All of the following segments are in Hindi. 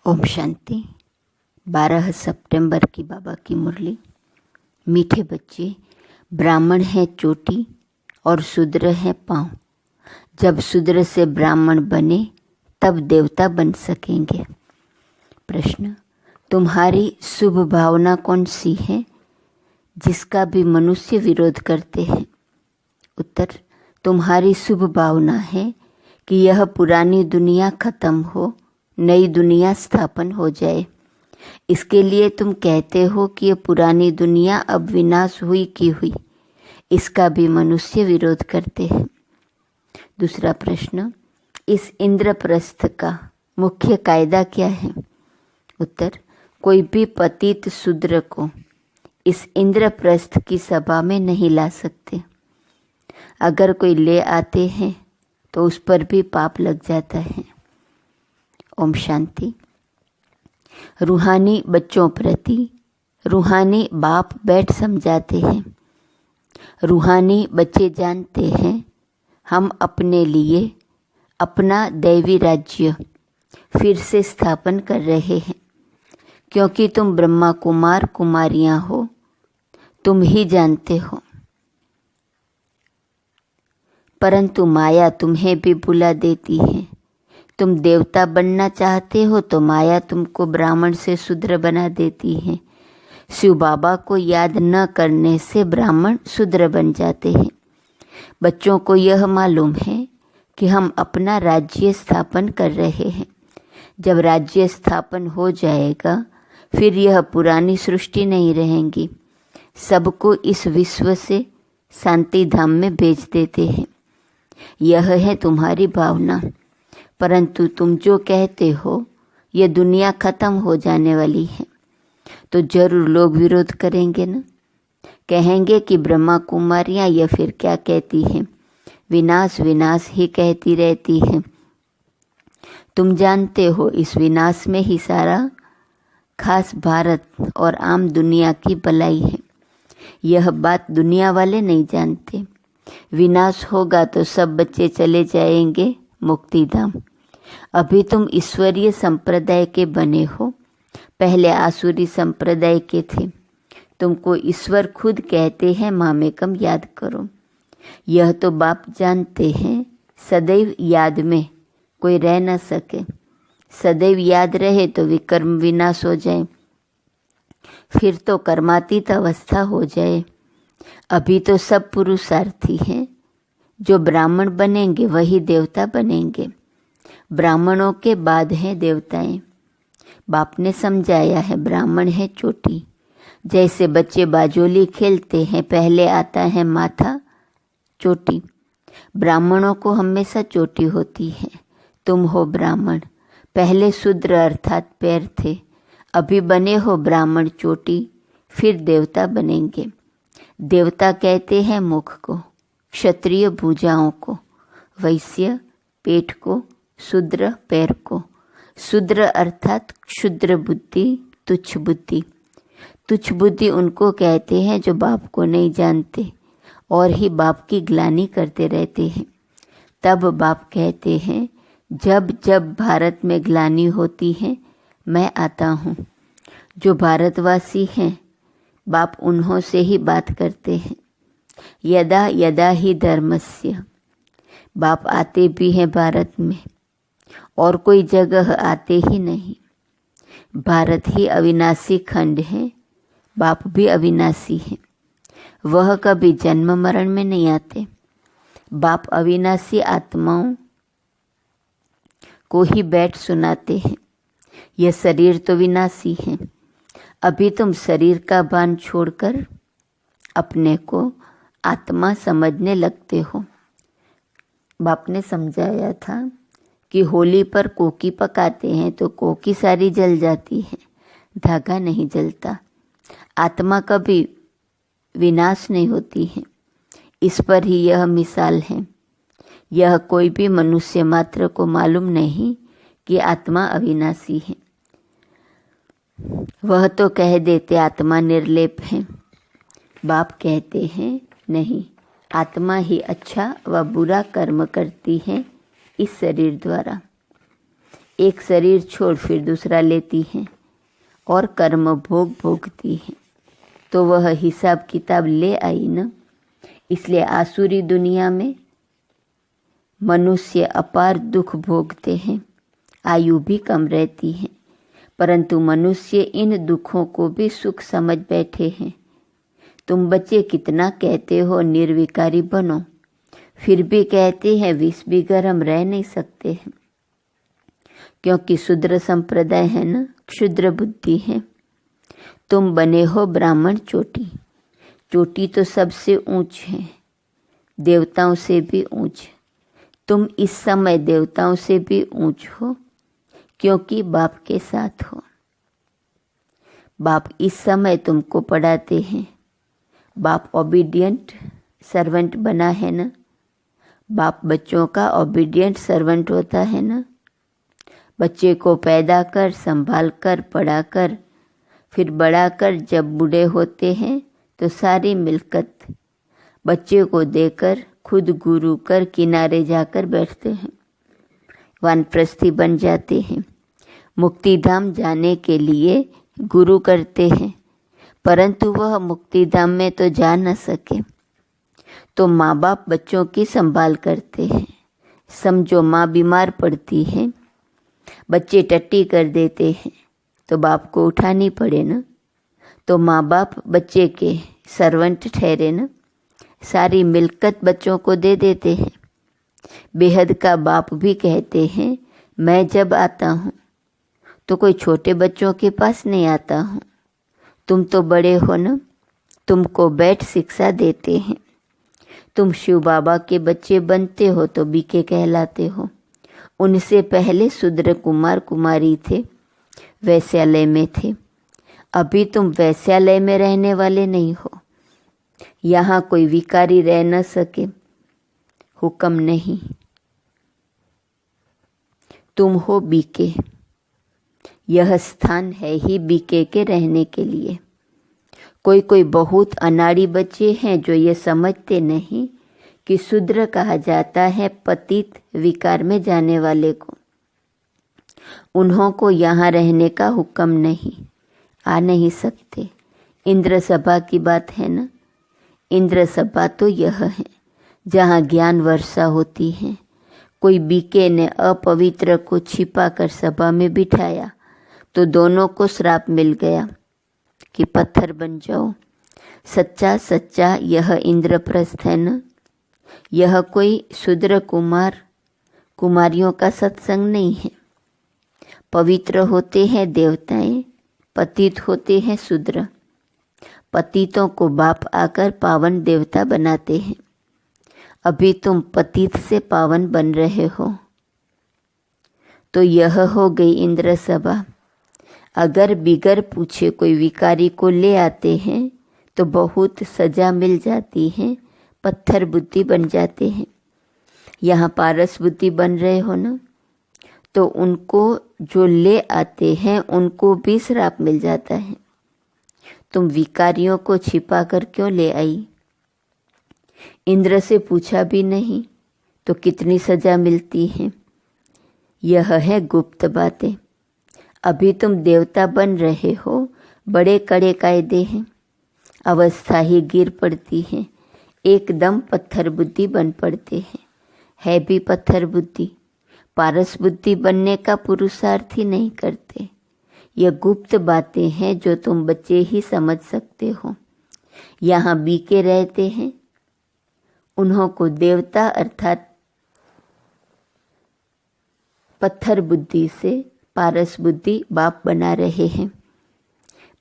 ओम शांति। 12 सितंबर की बाबा की मुरली। मीठे बच्चे, ब्राह्मण है चोटी और शूद्र है पाँव। जब शूद्र से ब्राह्मण बने तब देवता बन सकेंगे। प्रश्न, तुम्हारी शुभ भावना कौन सी है जिसका भी मनुष्य विरोध करते हैं? उत्तर, तुम्हारी शुभ भावना है कि यह पुरानी दुनिया खत्म हो, नई दुनिया स्थापन हो जाए। इसके लिए तुम कहते हो कि यह पुरानी दुनिया अब विनाश हुई की हुई। इसका भी मनुष्य विरोध करते हैं। दूसरा प्रश्न, इस इंद्रप्रस्थ का मुख्य कायदा क्या है? उत्तर, कोई भी पतित शूद्र को इस इंद्रप्रस्थ की सभा में नहीं ला सकते। अगर कोई ले आते हैं तो उस पर भी पाप लग जाता है। ओम शांति। रूहानी बच्चों प्रति रूहानी बाप बैठ समझाते हैं। रूहानी बच्चे जानते हैं हम अपने लिए अपना दैवी राज्य फिर से स्थापन कर रहे हैं, क्योंकि तुम ब्रह्मा कुमार कुमारियां हो। तुम ही जानते हो, परंतु माया तुम्हें भी भुला देती है। तुम देवता बनना चाहते हो तो माया तुमको ब्राह्मण से शूद्र बना देती है। शिव बाबा को याद न करने से ब्राह्मण शूद्र बन जाते हैं। बच्चों को यह मालूम है कि हम अपना राज्य स्थापन कर रहे हैं। जब राज्य स्थापन हो जाएगा फिर यह पुरानी सृष्टि नहीं रहेंगी। सबको इस विश्व से शांति धाम में भेज देते हैं। यह है तुम्हारी भावना। परंतु तुम जो कहते हो यह दुनिया खत्म हो जाने वाली है, तो जरूर लोग विरोध करेंगे ना। कहेंगे कि ब्रह्मा कुमारियां यह फिर क्या कहती हैं, विनाश विनाश ही कहती रहती हैं। तुम जानते हो इस विनाश में ही सारा खास भारत और आम दुनिया की भलाई है। यह बात दुनिया वाले नहीं जानते। विनाश होगा तो सब बच्चे चले जाएंगे मुक्ति धाम। अभी तुम ईश्वरीय संप्रदाय के बने हो, पहले आसुरी संप्रदाय के थे। तुमको ईश्वर खुद कहते हैं मामेकम याद करो। यह तो बाप जानते हैं सदैव याद में कोई रह न सके। सदैव याद रहे तो विकर्म विनाश हो जाए, फिर तो कर्मातीत अवस्था हो जाए। अभी तो सब पुरुषार्थी हैं। जो ब्राह्मण बनेंगे वही देवता बनेंगे। ब्राह्मणों के बाद हैं देवताएं। बाप ने समझाया है ब्राह्मण है चोटी। जैसे बच्चे बाजोली खेलते हैं, पहले आता है माथा चोटी। ब्राह्मणों को हमेशा चोटी होती है। तुम हो ब्राह्मण। पहले शूद्र अर्थात पैर थे, अभी बने हो ब्राह्मण चोटी, फिर देवता बनेंगे। देवता कहते हैं मुख को, क्षत्रिय भुजाओं को, वैश्य पेट को, शूद्र पैर को। शूद्र अर्थात क्षुद्र बुद्धि, तुच्छ बुद्धि। तुच्छ बुद्धि उनको कहते हैं जो बाप को नहीं जानते और ही बाप की ग्लानि करते रहते हैं। तब बाप कहते हैं जब जब भारत में ग्लानि होती है मैं आता हूँ। जो भारतवासी हैं बाप उन्हों से ही बात करते हैं। यदा यदा ही धर्मस्य। बाप आते भी हैं भारत में और कोई जगह आते ही नहीं। भारत ही अविनाशी खंड है, बाप भी अविनाशी है। वह कभी जन्म मरण में नहीं आते। बाप अविनाशी आत्माओं को ही बैठ सुनाते हैं। यह शरीर तो विनाशी है। अभी तुम शरीर का भान छोड़कर अपने को आत्मा समझने लगते हो। बाप ने समझाया था कि होली पर कोकी पकाते हैं तो कोकी सारी जल जाती है, धागा नहीं जलता। आत्मा कभी विनाश नहीं होती है। इस पर ही यह मिसाल है। यह कोई भी मनुष्य मात्र को मालूम नहीं कि आत्मा अविनाशी है। वह तो कह देते आत्मा निर्लेप है। बाप कहते हैं नहीं, आत्मा ही अच्छा व बुरा कर्म करती है इस शरीर द्वारा। एक शरीर छोड़ फिर दूसरा लेती हैं और कर्म भोग भोगती हैं, तो वह हिसाब किताब ले आई ना। इसलिए आसुरी दुनिया में मनुष्य अपार दुख भोगते हैं, आयु भी कम रहती है, परंतु मनुष्य इन दुखों को भी सुख समझ बैठे हैं। तुम बच्चे कितना कहते हो निर्विकारी बनो, फिर भी कहते हैं विष भी गर्म रह नहीं सकते हैं, क्योंकि शूद्र संप्रदाय है ना, क्षुद्र बुद्धि है। तुम बने हो ब्राह्मण चोटी, चोटी तो सबसे ऊंच है, देवताओं से भी ऊंच। तुम इस समय देवताओं से भी ऊंच हो, क्योंकि बाप के साथ हो। बाप इस समय तुमको पढ़ाते हैं। बाप ओबीडियंट सर्वेंट बना है ना। बाप बच्चों का ओबीडियंट सर्वेंट होता है ना। बच्चे को पैदा कर, संभाल कर, पढ़ा कर, फिर बड़ा कर जब बूढ़े होते हैं तो सारी मिल्कत बच्चे को देकर खुद गुरु कर किनारे जाकर बैठते हैं, वानप्रस्थी बन जाते हैं। मुक्ति धाम जाने के लिए गुरु करते हैं, परंतु वह मुक्ति धाम में तो जा न सके, तो माँ बाप बच्चों की संभाल करते हैं। समझो माँ बीमार पड़ती है, बच्चे टट्टी कर देते हैं, तो बाप को उठानी पड़े ना, तो माँ बाप बच्चे के सर्वेंट ठहरे ना, सारी मिल्कत बच्चों को दे देते हैं। बेहद का बाप भी कहते हैं मैं जब आता हूँ तो कोई छोटे बच्चों के पास नहीं आता हूँ, तुम तो बड़े हो ना, तुमको बैठ शिक्षा देते हैं। तुम शिव बाबा के बच्चे बनते हो तो बीके कहलाते हो। उनसे पहले शूद्र कुमार कुमारी थे, वैश्यालय में थे। अभी तुम वैश्यालय में रहने वाले नहीं हो, यहाँ कोई विकारी रह न सके, हुक्म नहीं। तुम हो बीके, यह स्थान है ही बीके के रहने के लिए। कोई कोई बहुत अनाड़ी बच्चे हैं जो ये समझते नहीं कि शूद्र कहा जाता है पतित विकार में जाने वाले को। उन्हों को यहाँ रहने का हुक्म नहीं, आ नहीं सकते। इंद्र सभा की बात है ना, इंद्र सभा तो यह है जहाँ ज्ञान वर्षा होती है। कोई बीके ने अपवित्र को छिपा कर सभा में बिठाया तो दोनों को श्राप मिल गया कि पत्थर बन जाओ। सच्चा सच्चा यह इंद्रप्रस्थ है ना, यह कोई शूद्र कुमार कुमारियों का सत्संग नहीं है। पवित्र होते हैं देवताएं, पतित होते हैं शूद्र। पतितों को बाप आकर पावन देवता बनाते हैं। अभी तुम पतित से पावन बन रहे हो, तो यह हो गई इंद्र सभा। अगर बिगर पूछे कोई विकारी को ले आते हैं तो बहुत सजा मिल जाती है, पत्थर बुद्धि बन जाते हैं। यहाँ पारस बुद्धि बन रहे हो ना, तो उनको जो ले आते हैं उनको भी श्राप मिल जाता है। तुम विकारियों को छिपा कर क्यों ले आई? इंद्र से पूछा भी नहीं तो कितनी सजा मिलती है। यह है गुप्त बातें। अभी तुम देवता बन रहे हो, बड़े कड़े कायदे हैं। अवस्था ही गिर पड़ती है, एकदम पत्थर बुद्धि बन पड़ते हैं। है भी पत्थर बुद्धि, पारस बुद्धि बनने का पुरुषार्थ ही नहीं करते। ये गुप्त बातें हैं जो तुम बच्चे ही समझ सकते हो। यहाँ बीके रहते हैं, उन्हों को देवता अर्थात पत्थर बुद्धि से पारस बुद्धि बाप बना रहे हैं।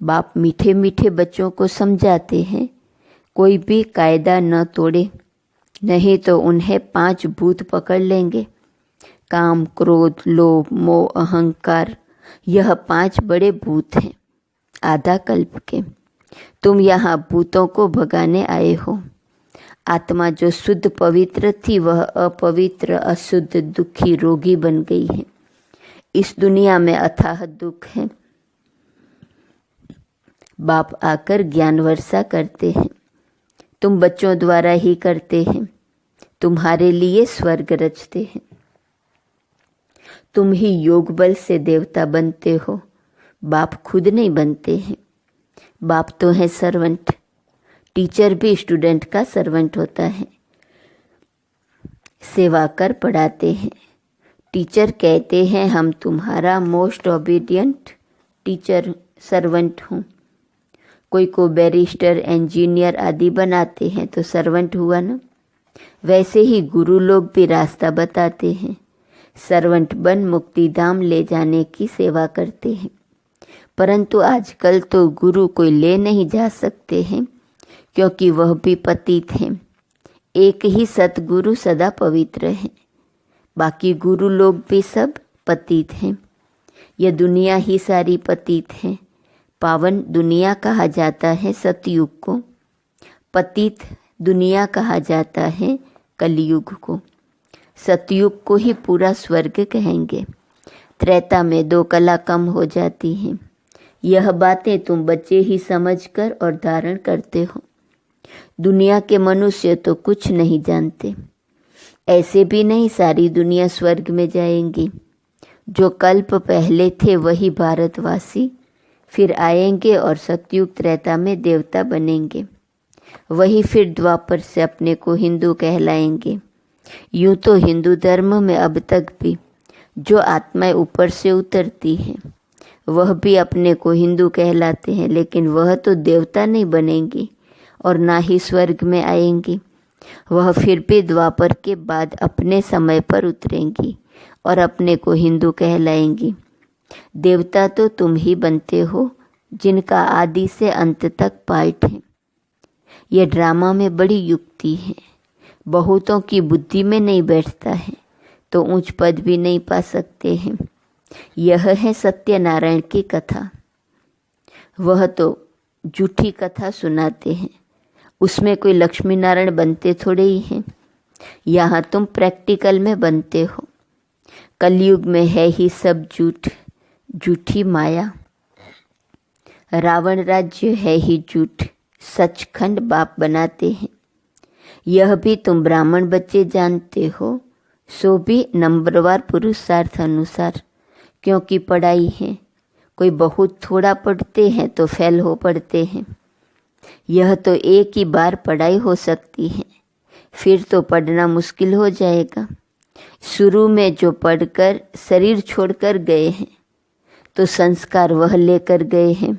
बाप मीठे मीठे बच्चों को समझाते हैं कोई भी कायदा न तोड़े, नहीं तो उन्हें 5 भूत पकड़ लेंगे। काम, क्रोध, लोभ, मोह, अहंकार, यह 5 बड़े भूत हैं आधा कल्प के। तुम यहाँ भूतों को भगाने आए हो। आत्मा जो शुद्ध पवित्र थी वह अपवित्र, अशुद्ध, दुखी, रोगी बन गई है। इस दुनिया में अथाह दुख है। बाप आकर ज्ञान वर्षा करते हैं, तुम बच्चों द्वारा ही करते हैं। तुम्हारे लिए स्वर्ग रचते हैं। तुम ही योग बल से देवता बनते हो, बाप खुद नहीं बनते हैं। बाप तो है सर्वेंट। टीचर भी स्टूडेंट का सर्वेंट होता है, सेवा कर पढ़ाते हैं। टीचर कहते हैं हम तुम्हारा मोस्ट ओबीडियंट टीचर सर्वेंट हूँ। कोई को बैरिस्टर, इंजीनियर आदि बनाते हैं तो सर्वेंट हुआ ना। वैसे ही गुरु लोग भी रास्ता बताते हैं, सर्वेंट बन मुक्ति धाम ले जाने की सेवा करते हैं। परंतु आजकल तो गुरु कोई ले नहीं जा सकते हैं, क्योंकि वह भी पतित हैं। एक ही सतगुरु सदा पवित्र है, बाकी गुरु लोग भी सब पतित हैं। यह दुनिया ही सारी पतित है। पावन दुनिया कहा जाता है सतयुग को, पतित दुनिया कहा जाता है कलयुग को। सतयुग को ही पूरा स्वर्ग कहेंगे। त्रेता में 2 कला कम हो जाती हैं। यह बातें तुम बच्चे ही समझकर और धारण करते हो। दुनिया के मनुष्य तो कुछ नहीं जानते। ऐसे भी नहीं सारी दुनिया स्वर्ग में जाएंगी। जो कल्प पहले थे वही भारतवासी फिर आएंगे और सतयुग त्रेता में देवता बनेंगे। वही फिर द्वापर से अपने को हिंदू कहलाएंगे। यूं तो हिंदू धर्म में अब तक भी जो आत्माएं ऊपर से उतरती हैं वह भी अपने को हिंदू कहलाते हैं, लेकिन वह तो देवता नहीं बनेंगी और ना ही स्वर्ग में आएंगी। वह फिर भी द्वापर के बाद अपने समय पर उतरेंगी और अपने को हिंदू कहलाएंगी। देवता तो तुम ही बनते हो, जिनका आदि से अंत तक पार्ट है। यह ड्रामा में बड़ी युक्ति है। बहुतों की बुद्धि में नहीं बैठता है तो ऊंच पद भी नहीं पा सकते हैं। यह है सत्यनारायण की कथा। वह तो झूठी कथा सुनाते हैं, उसमें कोई लक्ष्मी नारायण बनते थोड़े ही हैं। यहाँ तुम प्रैक्टिकल में बनते हो। कलयुग में है ही सब झूठ, झूठी माया। रावण राज्य है ही झूठ, सचखंड बाप बनाते हैं। यह भी तुम ब्राह्मण बच्चे जानते हो, सो भी नंबरवार पुरुषार्थ अनुसार, क्योंकि पढ़ाई है। कोई बहुत थोड़ा पढ़ते हैं तो फेल हो पढ़ते हैं। यह तो एक ही बार पढ़ाई हो सकती है, फिर तो पढ़ना मुश्किल हो जाएगा। शुरू में जो पढ़कर शरीर छोड़कर गए हैं तो संस्कार वह लेकर गए हैं,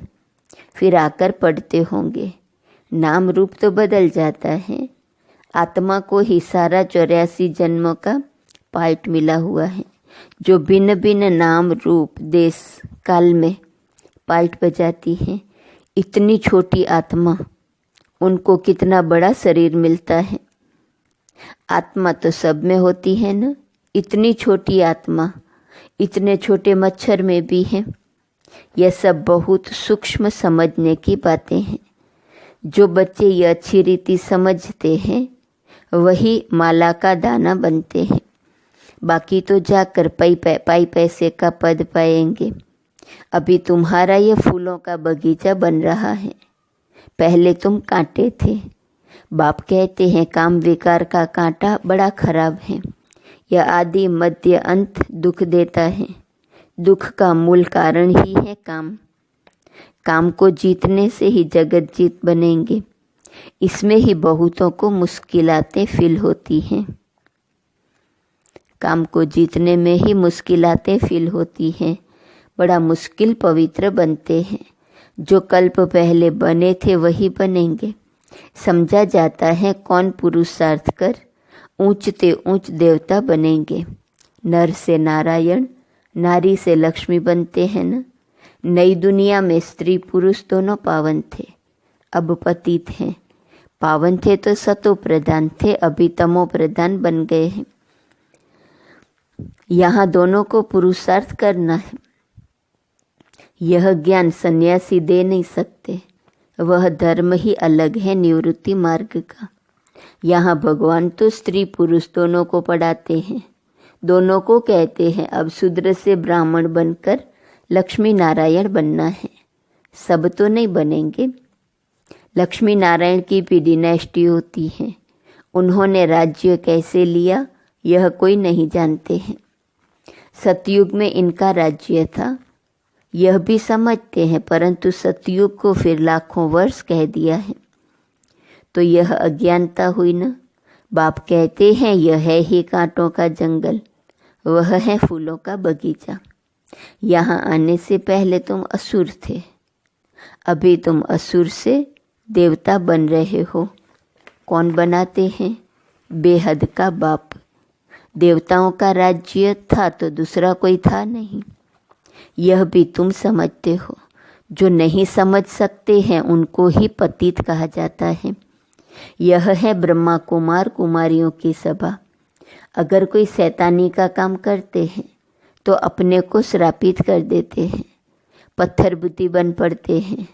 फिर आकर पढ़ते होंगे। नाम रूप तो बदल जाता है। आत्मा को ही सारा 84 जन्मों का पार्ट मिला हुआ है, जो भिन्न भिन्न नाम रूप देश काल में पार्ट बजाती है। इतनी छोटी आत्मा, उनको कितना बड़ा शरीर मिलता है। आत्मा तो सब में होती है ना। इतनी छोटी आत्मा इतने छोटे मच्छर में भी है। यह सब बहुत सूक्ष्म समझने की बातें हैं। जो बच्चे ये अच्छी रीति समझते हैं वही माला का दाना बनते हैं। बाकी तो जाकर पाई पैसे का पद पाएंगे। अभी तुम्हारा ये फूलों का बगीचा बन रहा है, पहले तुम कांटे थे। बाप कहते हैं काम विकार का कांटा बड़ा खराब है। यह आदि मध्य अंत दुख देता है। दुख का मूल कारण ही है काम। काम को जीतने से ही जगत जीत बनेंगे। इसमें ही बहुतों को मुश्किलातें फील होती हैं। काम को जीतने में ही मुश्किलातें फील होती हैं। बड़ा मुश्किल पवित्र बनते हैं। जो कल्प पहले बने थे वही बनेंगे। समझा जाता है कौन पुरुषार्थ कर ऊंचते ऊंच देवता बनेंगे। नर से नारायण, नारी से लक्ष्मी बनते हैं ना। नई दुनिया में स्त्री पुरुष दोनों पावन थे, अब पतित हैं। पावन थे तो सतो प्रधान थे, अभी तमो प्रधान बन गए हैं। यहाँ दोनों को पुरुषार्थ करना है। यह ज्ञान सन्यासी दे नहीं सकते। वह धर्म ही अलग है निवृत्ति मार्ग का। यहाँ भगवान तो स्त्री पुरुष दोनों को पढ़ाते हैं। दोनों को कहते हैं अब शूद्र से ब्राह्मण बनकर लक्ष्मी नारायण बनना है। सब तो नहीं बनेंगे। लक्ष्मी नारायण की भी डिनेस्टी होती है। उन्होंने राज्य कैसे लिया यह कोई नहीं जानते हैं। सतयुग में इनका राज्य था, यह भी समझते हैं, परंतु सतयुग को फिर लाखों वर्ष कह दिया है, तो यह अज्ञानता हुई न। बाप कहते हैं यह है ही कांटों का जंगल, वह है फूलों का बगीचा। यहाँ आने से पहले तुम असुर थे, अभी तुम असुर से देवता बन रहे हो। कौन बनाते हैं? बेहद का बाप। देवताओं का राज्य था तो दूसरा कोई था नहीं, यह भी तुम समझते हो। जो नहीं समझ सकते हैं उनको ही पतित कहा जाता है। यह है ब्रह्मा कुमार कुमारियों की सभा। अगर कोई शैतानी का काम करते हैं तो अपने को श्रापित कर देते हैं, पत्थर बुद्धि बन पड़ते हैं।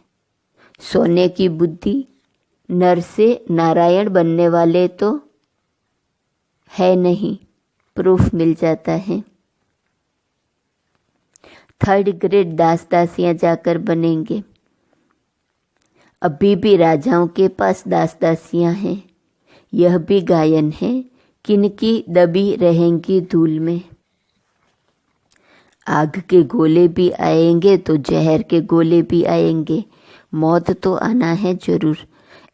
सोने की बुद्धि, नर से नारायण बनने वाले तो है नहीं, प्रूफ मिल जाता है। थर्ड ग्रेड दास दासियां जाकर बनेंगे। अभी भी राजाओं के पास दास दासियां हैं। यह भी गायन है, किनकी दबी रहेंगी धूल में। आग के गोले भी आएंगे तो जहर के गोले भी आएंगे, मौत तो आना है जरूर।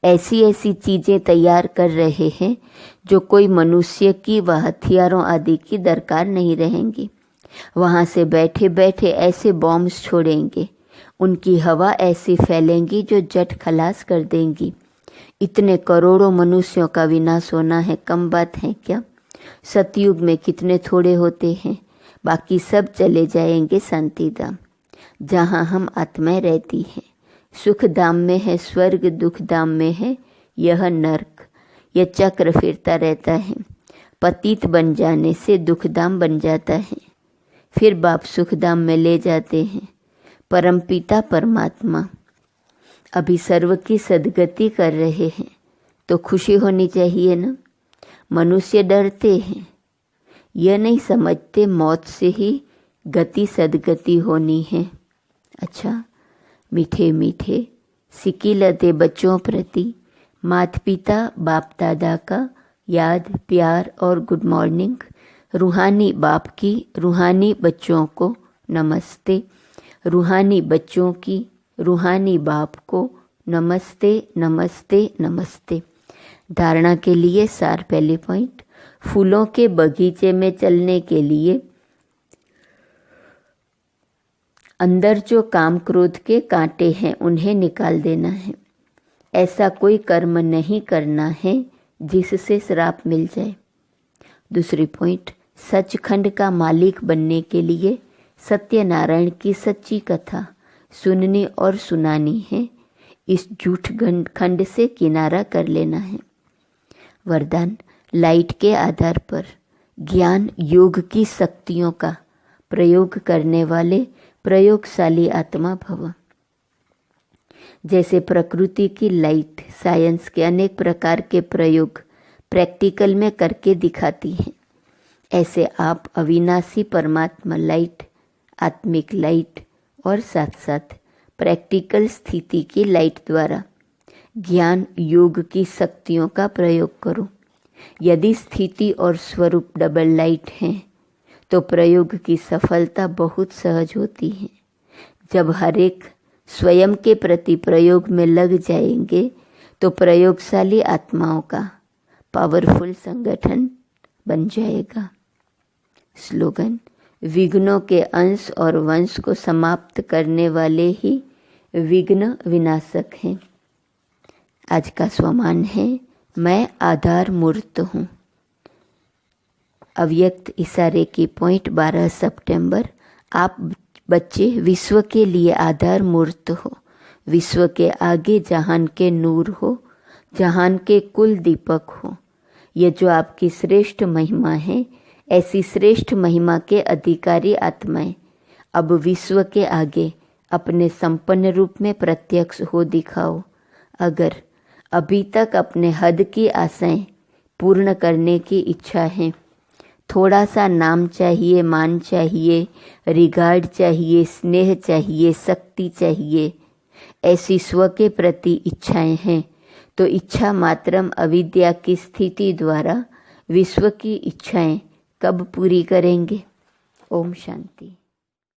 ऐसी ऐसी चीज़ें तैयार कर रहे हैं जो कोई मनुष्य की व हथियारों आदि की दरकार नहीं रहेंगी। वहाँ से बैठे बैठे ऐसे बॉम्ब्स छोड़ेंगे, उनकी हवा ऐसी फैलेंगी जो जट खलास कर देंगी। इतने करोड़ों मनुष्यों का विनाश होना है कम बात है क्या? सतयुग में कितने थोड़े होते हैं, बाकी सब चले जाएंगे शांति धाम, जहाँ हम आत्माएं रहती हैं। सुख धाम में है स्वर्ग, दुख धाम में है यह नर्क। यह चक्र फिरता रहता है। पतित बन जाने से दुख धाम बन जाता है, फिर बाप सुख धाम में ले जाते हैं। परमपिता परमात्मा अभी सर्व की सद्गति कर रहे हैं, तो खुशी होनी चाहिए ना। मनुष्य डरते हैं, यह नहीं समझते मौत से ही गति सद्गति होनी है। अच्छा, मीठे मीठे सिकिलते बच्चों प्रति माता पिता बाप दादा का याद, प्यार और गुड मॉर्निंग। रूहानी बाप की रूहानी बच्चों को नमस्ते। रूहानी बच्चों की रूहानी बाप को नमस्ते नमस्ते नमस्ते। धारणा के लिए सार। पहले पॉइंट, फूलों के बगीचे में चलने के लिए अंदर जो काम क्रोध के कांटे हैं उन्हें निकाल देना है। ऐसा कोई कर्म नहीं करना है जिससे श्राप मिल जाए। दूसरी पॉइंट, सचखंड का मालिक बनने के लिए सत्यनारायण की सच्ची कथा सुननी और सुनानी है। इस झूठ खंड से किनारा कर लेना है। वरदान, लाइट के आधार पर ज्ञान योग की शक्तियों का प्रयोग करने वाले प्रयोगशाली आत्मा भव। जैसे प्रकृति की लाइट साइंस के अनेक प्रकार के प्रयोग प्रैक्टिकल में करके दिखाती हैं, ऐसे आप अविनाशी परमात्मा लाइट, आत्मिक लाइट और साथ साथ प्रैक्टिकल स्थिति की लाइट द्वारा ज्ञान योग की शक्तियों का प्रयोग करो। यदि स्थिति और स्वरूप डबल लाइट हैं तो प्रयोग की सफलता बहुत सहज होती है। जब हर एक स्वयं के प्रति प्रयोग में लग जाएंगे तो प्रयोगशाली आत्माओं का पावरफुल संगठन बन जाएगा। स्लोगन, विघ्नों के अंश और वंश को समाप्त करने वाले ही विघ्न विनाशक हैं। आज का स्वमान है, मैं आधार मूर्त हूँ। अव्यक्त इशारे की पॉइंट 12 सितंबर। आप बच्चे विश्व के लिए आधार मूर्त हो, विश्व के आगे जहान के नूर हो, जहान के कुल दीपक हो। ये जो आपकी श्रेष्ठ महिमा है, ऐसी श्रेष्ठ महिमा के अधिकारी आत्माएं अब विश्व के आगे अपने संपन्न रूप में प्रत्यक्ष हो दिखाओ। अगर अभी तक अपने हद की आशाएं पूर्ण करने की इच्छा है, थोड़ा सा नाम चाहिए, मान चाहिए, रिगार्ड चाहिए, स्नेह चाहिए, शक्ति चाहिए, ऐसी स्व के प्रति इच्छाएं हैं, तो इच्छा मात्रम अविद्या की स्थिति द्वारा विश्व की इच्छाएं कब पूरी करेंगे? ओम शांति।